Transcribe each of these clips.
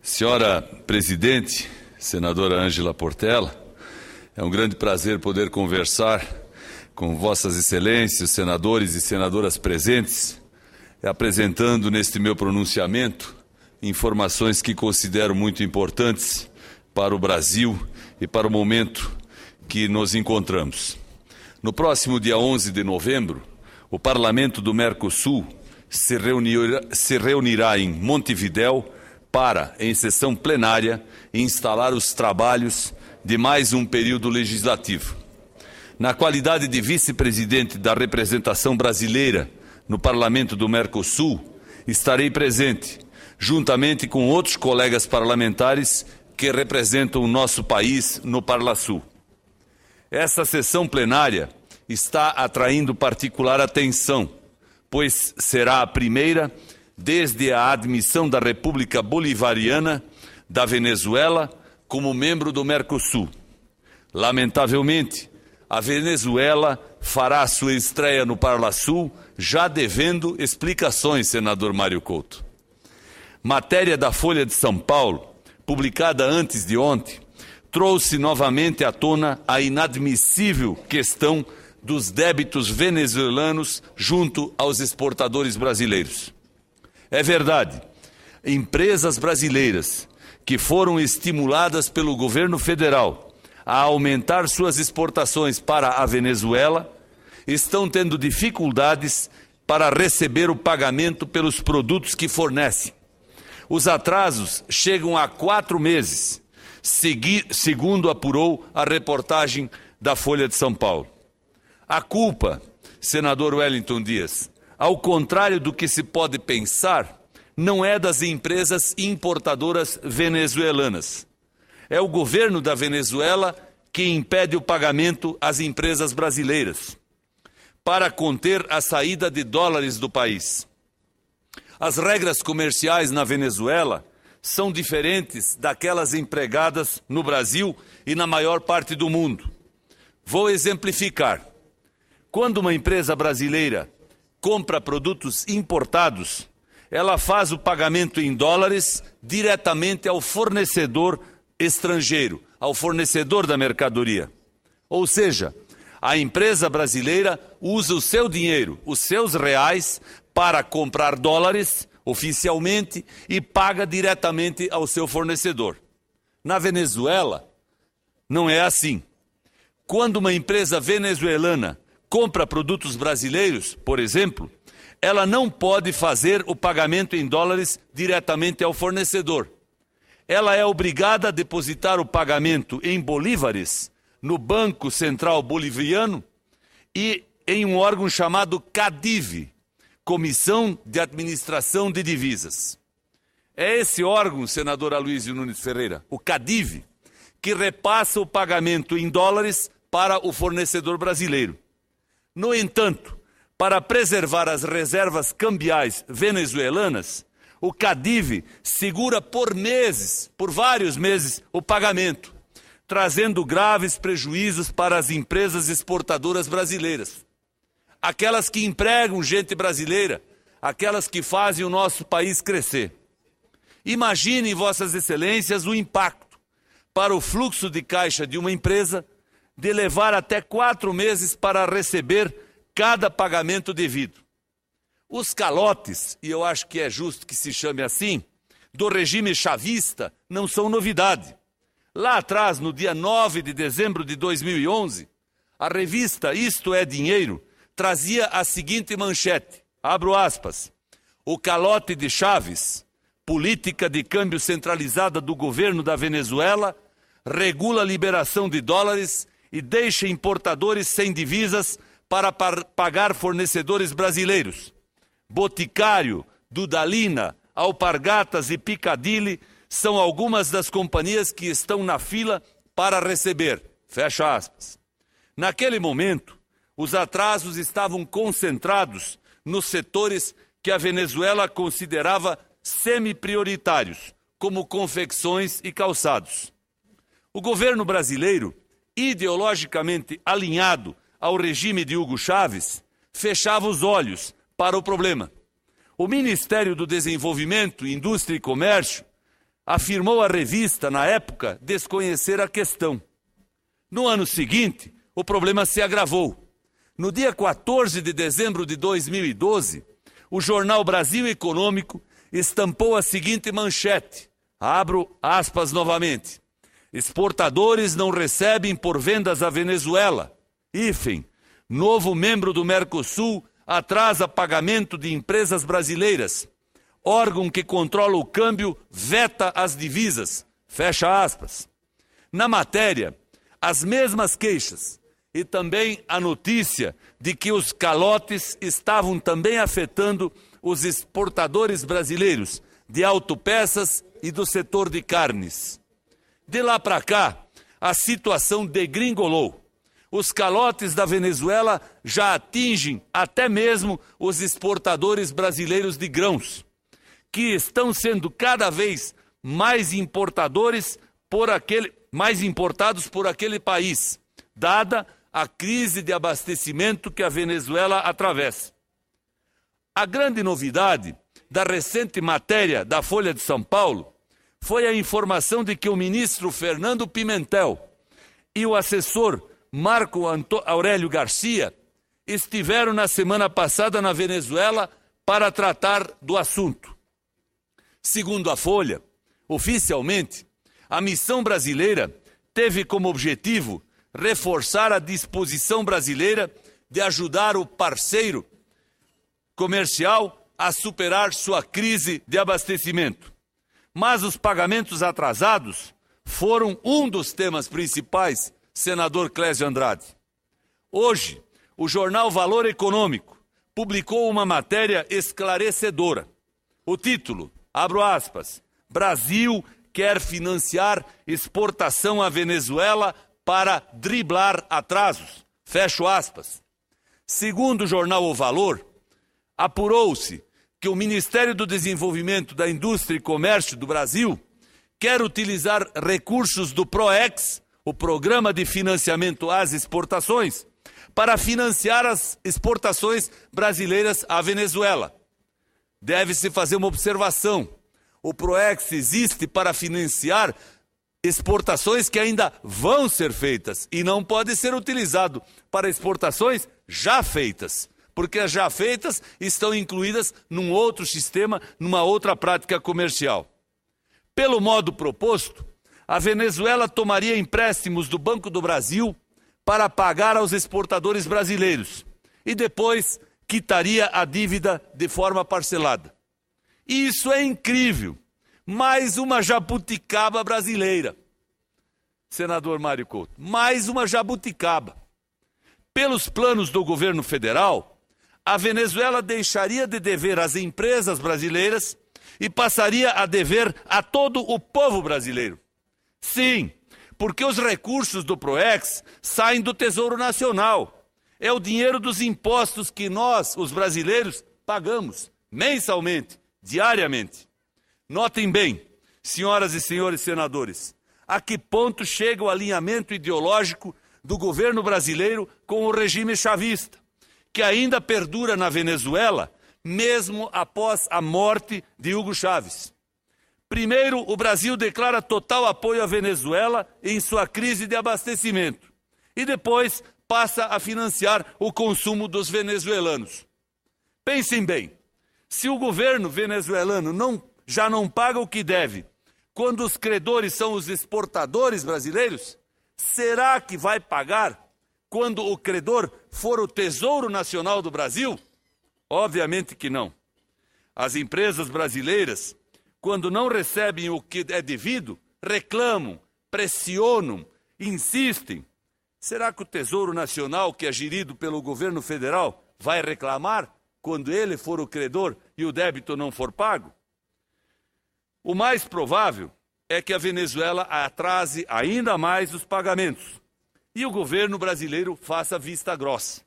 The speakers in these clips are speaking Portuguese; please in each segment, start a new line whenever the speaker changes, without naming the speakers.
Senhora Presidente, Senadora Ângela Portela, é um grande prazer poder conversar com Vossas Excelências, senadores e senadoras presentes, apresentando neste meu pronunciamento informações que considero muito importantes para o Brasil e para o momento que nos encontramos. No próximo dia 11 de novembro, o Parlamento do Mercosul se reunirá em Montevidéu para, em sessão plenária, instalar os trabalhos de mais um período legislativo. Na qualidade de vice-presidente da representação brasileira no Parlamento do Mercosul, estarei presente, juntamente com outros colegas parlamentares que representam o nosso país no Parlasul. Essa sessão plenária está atraindo particular atenção, pois será a primeira desde a admissão da República Bolivariana da Venezuela como membro do Mercosul. Lamentavelmente, a Venezuela fará sua estreia no Parlasul, já devendo explicações, senador Mário Couto. Matéria da Folha de São Paulo, publicada antes de ontem, trouxe novamente à tona a inadmissível questão dos débitos venezuelanos junto aos exportadores brasileiros. É verdade, empresas brasileiras que foram estimuladas pelo governo federal a aumentar suas exportações para a Venezuela estão tendo dificuldades para receber o pagamento pelos produtos que fornecem. Os atrasos chegam a 4 meses, segundo apurou a reportagem da Folha de São Paulo. A culpa, senador Wellington Dias, ao contrário do que se pode pensar, não é das empresas importadoras venezuelanas. É o governo da Venezuela que impede o pagamento às empresas brasileiras, para conter a saída de dólares do país. As regras comerciais na Venezuela são diferentes daquelas empregadas no Brasil e na maior parte do mundo. Vou exemplificar. Quando uma empresa brasileira compra produtos importados, ela faz o pagamento em dólares diretamente ao fornecedor estrangeiro, ao fornecedor da mercadoria. Ou seja, a empresa brasileira usa o seu dinheiro, os seus reais, para comprar dólares oficialmente e paga diretamente ao seu fornecedor. Na Venezuela, não é assim. Quando uma empresa venezuelana compra produtos brasileiros, por exemplo, ela não pode fazer o pagamento em dólares diretamente ao fornecedor. Ela é obrigada a depositar o pagamento em bolívares no Banco Central Boliviano e em um órgão chamado CADIV, Comissão de Administração de Divisas. É esse órgão, senador Aloysio Nunes Ferreira, o CADIV, que repassa o pagamento em dólares para o fornecedor brasileiro. No entanto, para preservar as reservas cambiais venezuelanas, o CADIV segura por meses, por vários meses, o pagamento, trazendo graves prejuízos para as empresas exportadoras brasileiras. Aquelas que empregam gente brasileira, aquelas que fazem o nosso país crescer. Imaginem, Vossas Excelências, o impacto para o fluxo de caixa de uma empresa de levar até 4 meses para receber cada pagamento devido. Os calotes, e eu acho que é justo que se chame assim, do regime chavista não são novidade. Lá atrás, no dia 9 de dezembro de 2011, a revista Isto é Dinheiro trazia a seguinte manchete, abro aspas, o calote de Chaves, política de câmbio centralizada do governo da Venezuela, regula a liberação de dólares e deixa importadores sem divisas para pagar fornecedores brasileiros. Boticário, Dudalina, Alpargatas e Piccadilly são algumas das companhias que estão na fila para receber. Fecha aspas. Naquele momento, os atrasos estavam concentrados nos setores que a Venezuela considerava semi-prioritários, como confecções e calçados. O governo brasileiro, ideologicamente alinhado ao regime de Hugo Chávez, fechava os olhos para o problema. O Ministério do Desenvolvimento, Indústria e Comércio afirmou à revista, na época, desconhecer a questão. No ano seguinte, o problema se agravou. No dia 14 de dezembro de 2012, o jornal Brasil Econômico estampou a seguinte manchete, abro aspas novamente, exportadores não recebem por vendas à Venezuela, hífen, novo membro do Mercosul atrasa pagamento de empresas brasileiras, órgão que controla o câmbio veta as divisas, fecha aspas. Na matéria, as mesmas queixas e também a notícia de que os calotes estavam também afetando os exportadores brasileiros de autopeças e do setor de carnes. De lá para cá, a situação degringolou. Os calotes da Venezuela já atingem até mesmo os exportadores brasileiros de grãos, que estão sendo cada vez mais importados por aquele país, dada a crise de abastecimento que a Venezuela atravessa. A grande novidade da recente matéria da Folha de São Paulo foi a informação de que o ministro Fernando Pimentel e o assessor Marco Aurélio Garcia estiveram na semana passada na Venezuela para tratar do assunto. Segundo a Folha, oficialmente, a missão brasileira teve como objetivo reforçar a disposição brasileira de ajudar o parceiro comercial a superar sua crise de abastecimento. Mas os pagamentos atrasados foram um dos temas principais, senador Clésio Andrade. Hoje, o jornal Valor Econômico publicou uma matéria esclarecedora. O título, abro aspas, Brasil quer financiar exportação à Venezuela para driblar atrasos, fecho aspas. Segundo o jornal O Valor, apurou-se que o Ministério do Desenvolvimento da Indústria e Comércio do Brasil quer utilizar recursos do PROEX, o Programa de Financiamento às Exportações, para financiar as exportações brasileiras à Venezuela. Deve-se fazer uma observação. O PROEX existe para financiar exportações que ainda vão ser feitas e não pode ser utilizado para exportações já feitas, porque as já feitas estão incluídas num outro sistema, numa outra prática comercial. Pelo modo proposto, a Venezuela tomaria empréstimos do Banco do Brasil para pagar aos exportadores brasileiros e depois quitaria a dívida de forma parcelada. Isso é incrível. Mais uma jabuticaba brasileira. Senador Mário Couto, mais uma jabuticaba. Pelos planos do governo federal, a Venezuela deixaria de dever às empresas brasileiras e passaria a dever a todo o povo brasileiro. Sim, porque os recursos do PROEX saem do Tesouro Nacional. É o dinheiro dos impostos que nós, os brasileiros, pagamos mensalmente, diariamente. Notem bem, senhoras e senhores senadores, a que ponto chega o alinhamento ideológico do governo brasileiro com o regime chavista, que ainda perdura na Venezuela, mesmo após a morte de Hugo Chávez. Primeiro, o Brasil declara total apoio à Venezuela em sua crise de abastecimento e depois passa a financiar o consumo dos venezuelanos. Pensem bem, se o governo venezuelano já não paga o que deve, quando os credores são os exportadores brasileiros, será que vai pagar quando o credor for o Tesouro Nacional do Brasil? Obviamente que não. As empresas brasileiras, quando não recebem o que é devido, reclamam, pressionam, insistem. Será que o Tesouro Nacional, que é gerido pelo governo federal, vai reclamar quando ele for o credor e o débito não for pago? O mais provável é que a Venezuela atrase ainda mais os pagamentos e o governo brasileiro faça vista grossa.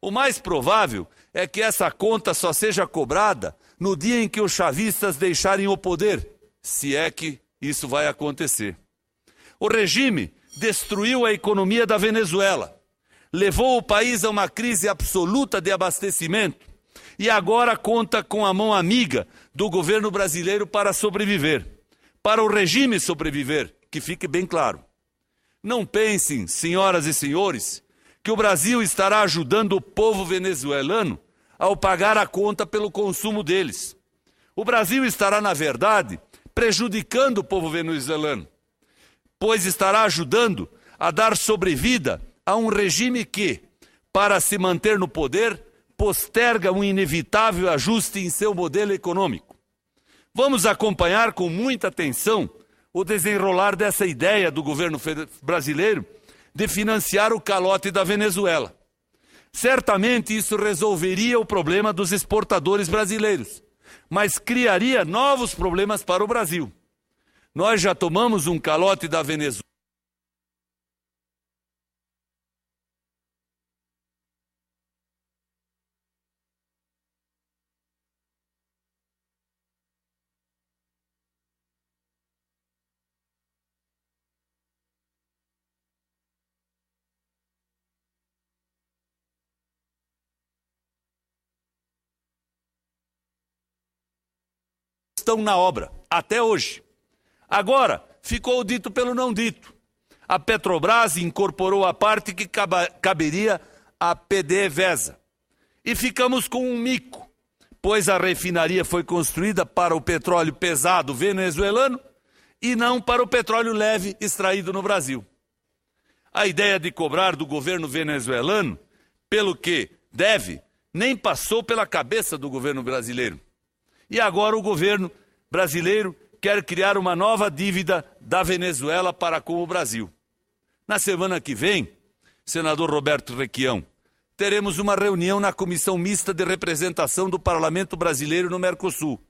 O mais provável é que essa conta só seja cobrada no dia em que os chavistas deixarem o poder, se é que isso vai acontecer. O regime destruiu a economia da Venezuela, levou o país a uma crise absoluta de abastecimento e agora conta com a mão amiga do governo brasileiro para sobreviver. para o regime sobreviver, que fique bem claro. Não pensem, senhoras e senhores, que o Brasil estará ajudando o povo venezuelano ao pagar a conta pelo consumo deles. O Brasil estará, na verdade, prejudicando o povo venezuelano, pois estará ajudando a dar sobrevida a um regime que, para se manter no poder, posterga um inevitável ajuste em seu modelo econômico. Vamos acompanhar com muita atenção o desenrolar dessa ideia do governo brasileiro de financiar o calote da Venezuela. Certamente isso resolveria o problema dos exportadores brasileiros, mas criaria novos problemas para o Brasil. Nós já tomamos um calote da Venezuela. Estão na obra, até hoje. Agora, ficou o dito pelo não dito. A Petrobras incorporou a parte que caberia à PDVSA. E ficamos com um mico, pois a refinaria foi construída para o petróleo pesado venezuelano e não para o petróleo leve extraído no Brasil. A ideia de cobrar do governo venezuelano pelo que deve nem passou pela cabeça do governo brasileiro. E agora o governo brasileiro quer criar uma nova dívida da Venezuela para com o Brasil. Na semana que vem, senador Roberto Requião, teremos uma reunião na Comissão Mista de Representação do Parlamento Brasileiro no Mercosul.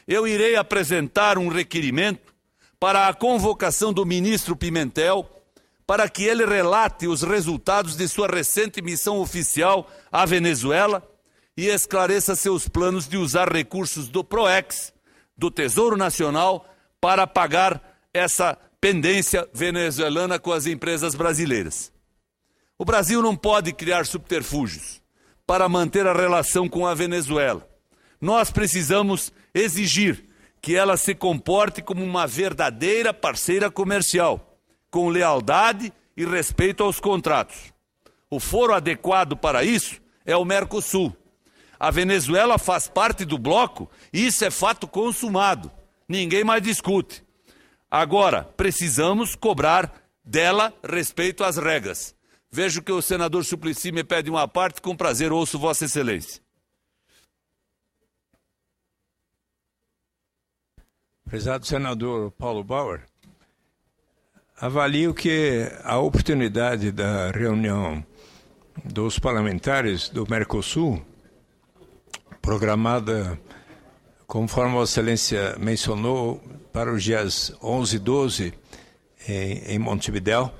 Eu irei apresentar um requerimento para a convocação do ministro Pimentel para que ele relate os resultados de sua recente missão oficial à Venezuela e esclareça seus planos de usar recursos do PROEX, do Tesouro Nacional, para pagar essa pendência venezuelana com as empresas brasileiras. O Brasil não pode criar subterfúgios para manter a relação com a Venezuela. Nós precisamos exigir que ela se comporte como uma verdadeira parceira comercial, com lealdade e respeito aos contratos. O foro adequado para isso é o Mercosul. A Venezuela faz parte do bloco e isso é fato consumado. Ninguém mais discute. Agora, precisamos cobrar dela respeito às regras. Vejo que o senador Suplicy me pede uma parte, com prazer ouço Vossa Excelência.
Prezado senador Paulo Bauer, avalio que a oportunidade da reunião dos parlamentares do Mercosul, programada, conforme Vossa Excelência mencionou, para os dias 11 e 12 em Montevidéu,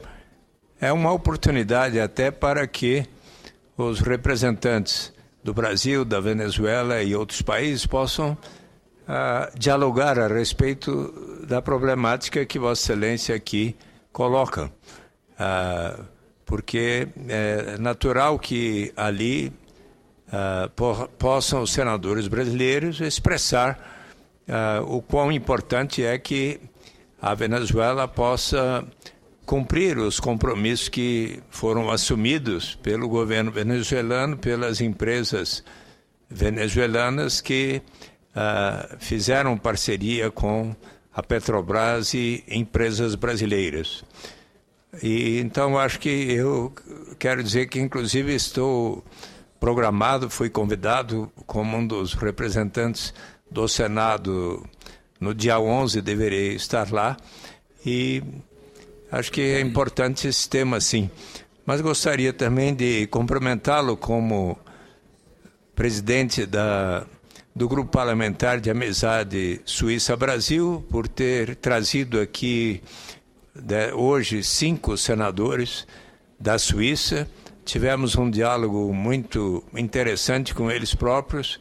é uma oportunidade até para que os representantes do Brasil, da Venezuela e outros países possam dialogar a respeito da problemática que Vossa Excelência aqui coloca. Porque é natural que ali possam os senadores brasileiros expressar o quão importante é que a Venezuela possa cumprir os compromissos que foram assumidos pelo governo venezuelano, pelas empresas venezuelanas que fizeram parceria com a Petrobras e empresas brasileiras. E então acho que eu quero dizer que inclusive estou programado, fui convidado como um dos representantes do Senado no dia 11, deverei estar lá, e acho que é importante esse tema, sim. Mas gostaria também de cumprimentá-lo como presidente do Grupo Parlamentar de Amizade Suíça-Brasil, por ter trazido aqui hoje 5 senadores da Suíça. Tivemos um diálogo muito interessante com eles próprios,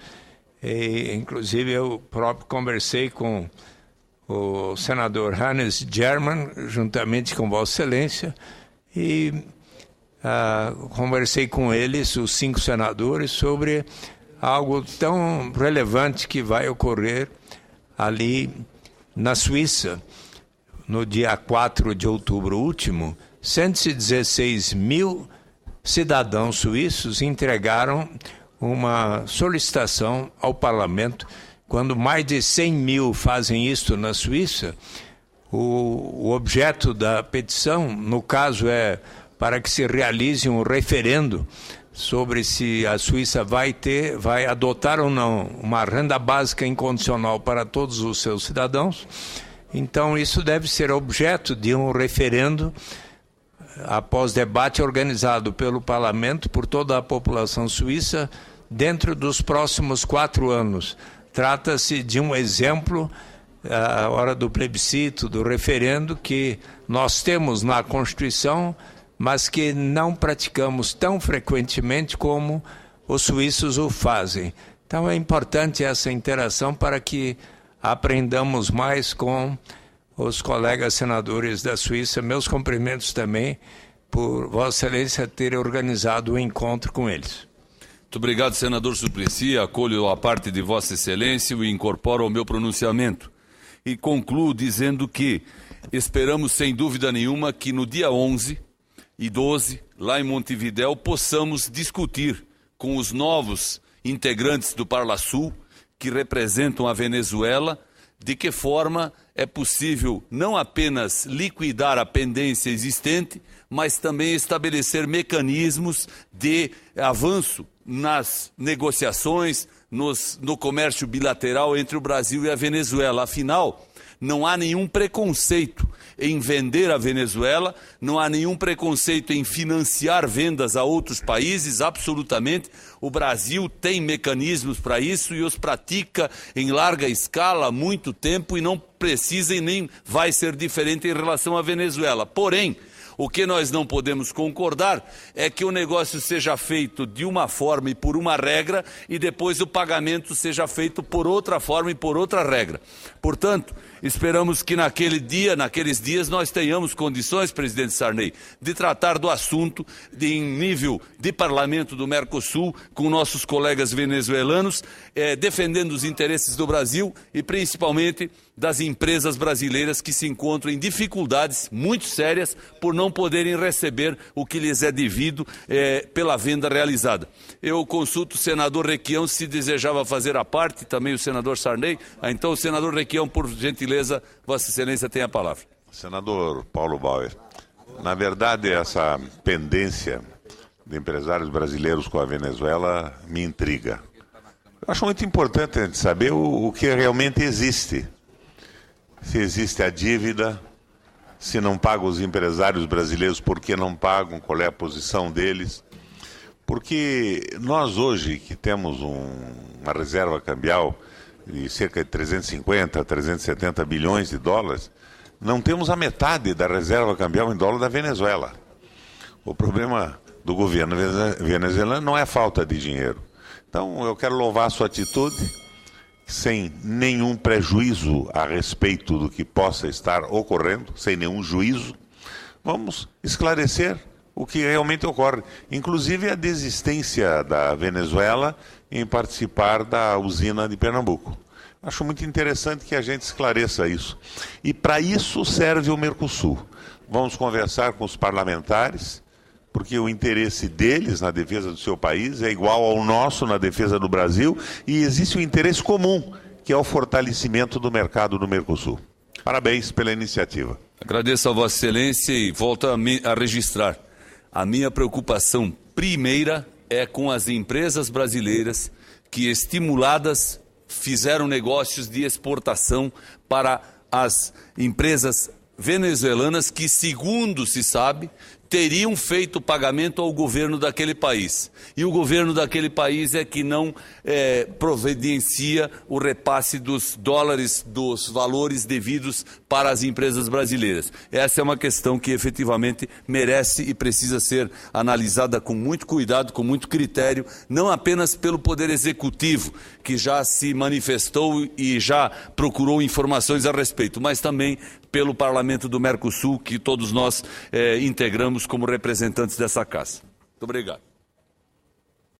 e, inclusive eu próprio conversei com o senador Hannes German, juntamente com Vossa Excelência, e conversei com eles, os 5 senadores, sobre algo tão relevante que vai ocorrer ali Na Suíça, no dia 4 de outubro último, 116 mil cidadãos suíços entregaram uma solicitação ao parlamento. Quando mais de 100 mil fazem isso na Suíça, o objeto da petição, no caso, é para que se realize um referendo sobre se a Suíça vai adotar ou não uma renda básica incondicional para todos os seus cidadãos. Então, isso deve ser objeto de um referendo após debate organizado pelo parlamento por toda a população suíça dentro dos próximos 4 anos. Trata-se de um exemplo, a hora do plebiscito, do referendo, que nós temos na Constituição, mas que não praticamos tão frequentemente como os suíços o fazem. Então é importante essa interação para que aprendamos mais com os colegas senadores da Suíça. Meus cumprimentos também por Vossa Excelência ter organizado o encontro com eles.
Muito obrigado, senador Suplicy. Acolho a parte de Vossa Excelência e incorporo ao meu pronunciamento. E concluo dizendo que esperamos, sem dúvida nenhuma, que no dia 11 e 12, lá em Montevidéu, possamos discutir com os novos integrantes do Parlasul, que representam a Venezuela, de que forma é possível não apenas liquidar a pendência existente, mas também estabelecer mecanismos de avanço nas negociações, no comércio bilateral entre o Brasil e a Venezuela. Afinal, não há nenhum preconceito em vender a Venezuela, não há nenhum preconceito em financiar vendas a outros países, absolutamente. O Brasil tem mecanismos para isso e os pratica em larga escala há muito tempo e não precisa e nem vai ser diferente em relação à Venezuela. Porém, o que nós não podemos concordar é que o negócio seja feito de uma forma e por uma regra e depois o pagamento seja feito por outra forma e por outra regra. Portanto, esperamos que naqueles dias, nós tenhamos condições, presidente Sarney, de tratar do assunto em nível de parlamento do Mercosul, com nossos colegas venezuelanos, defendendo os interesses do Brasil e principalmente das empresas brasileiras que se encontram em dificuldades muito sérias por não poderem receber o que lhes é devido pela venda realizada. Eu consulto o senador Requião se desejava fazer a parte, também o senador Sarney. Então, o senador Requião, por gentileza, Vossa Excelência tem a palavra.
Senador Paulo Bauer, na verdade, essa pendência de empresários brasileiros com a Venezuela me intriga. Eu acho muito importante a gente saber o que realmente existe. Se existe a dívida, se não pagam os empresários brasileiros, por que não pagam, qual é a posição deles. Porque nós hoje, que temos uma reserva cambial de cerca de 350, 370 bilhões de dólares, não temos a metade da reserva cambial em dólar da Venezuela. O problema do governo venezuelano não é falta de dinheiro. Então, eu quero louvar a sua atitude, sem nenhum prejuízo a respeito do que possa estar ocorrendo, sem nenhum juízo. Vamos esclarecer o que realmente ocorre, inclusive a desistência da Venezuela em participar da usina de Pernambuco. Acho muito interessante que a gente esclareça isso. E para isso serve o Mercosul. Vamos conversar com os parlamentares, porque o interesse deles na defesa do seu país é igual ao nosso na defesa do Brasil, e existe um interesse comum, que é o fortalecimento do mercado do Mercosul. Parabéns pela iniciativa.
Agradeço a Vossa Excelência e volto a registrar. A minha preocupação primeira é com as empresas brasileiras que, estimuladas, fizeram negócios de exportação para as empresas venezuelanas que, segundo se sabe, teriam feito pagamento ao governo daquele país. E o governo daquele país é que não providencia o repasse dos dólares, dos valores devidos para as empresas brasileiras. Essa é uma questão que efetivamente merece e precisa ser analisada com muito cuidado, com muito critério, não apenas pelo Poder Executivo, que já se manifestou e já procurou informações a respeito, mas também pelo Parlamento do Mercosul, que todos nós integramos como representantes dessa casa. Muito obrigado.